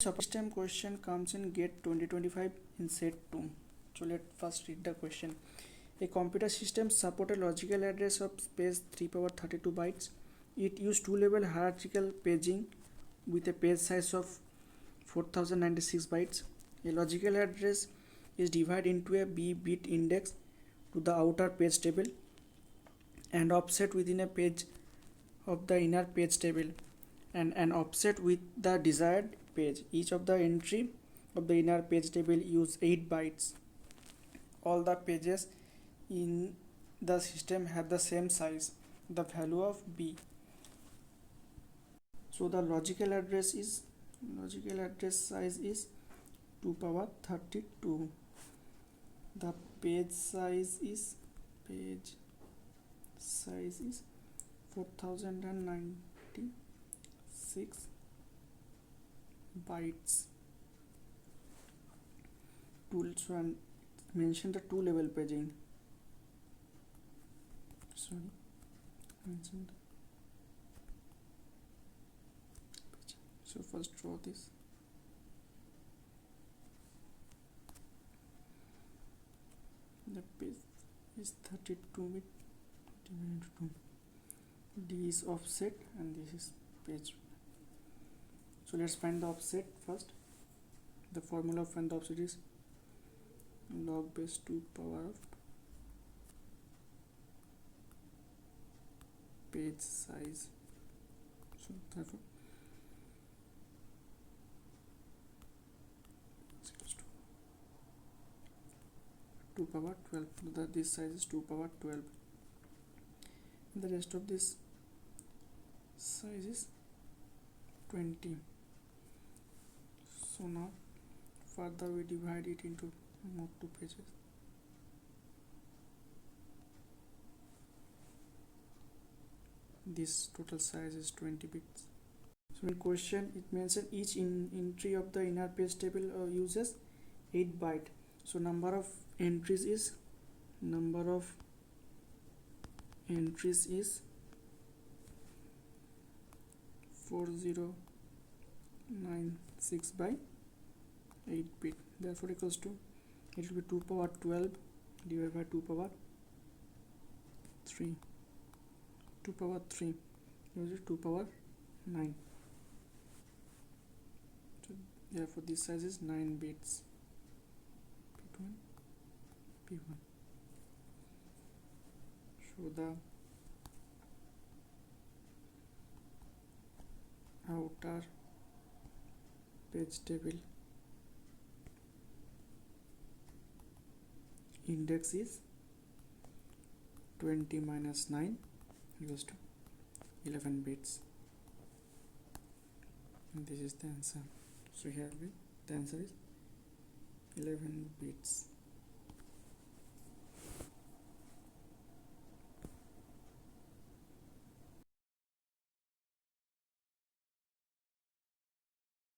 System question comes in GATE 2025 in Set-2. So let's first read the question. A computer system supports a logical address of space 3 power 32 bytes. It uses two-level hierarchical paging with a page size of 4096 bytes. A logical address is divided into a b-bit index to the outer page table and offset within a page of the inner page table and an offset with the desired page. Each of the entry of the inner page table use 8 bytes. All the pages in the system have the same size, the value of b. So the logical address size is 2 power 32. The page size is 4096 bytes. So I mentioned the two level paging. So first draw this. The page is 32 bit divided into 2. D is offset and this is page. So let's find the offset first. The formula of find the offset is log base 2 power of page size. So therefore is equals to 2 power 12. This size is 2 power 12. The rest of this size is 20. So now further we divide it into more two pages. This total size is 20 bits. So in question it mentioned each entry of the inner page table uses 8 byte. So number of entries is 4096 by 8 bit. Therefore equals to, it will be 2 power 12 divided by 2 power 3. 2 power 3 is 2 power 9. So therefore this size is 9 bits. P1. Show the outer page table index is 20 minus 9 equals to 11 bits, and this is the answer. So here the answer is 11 bits.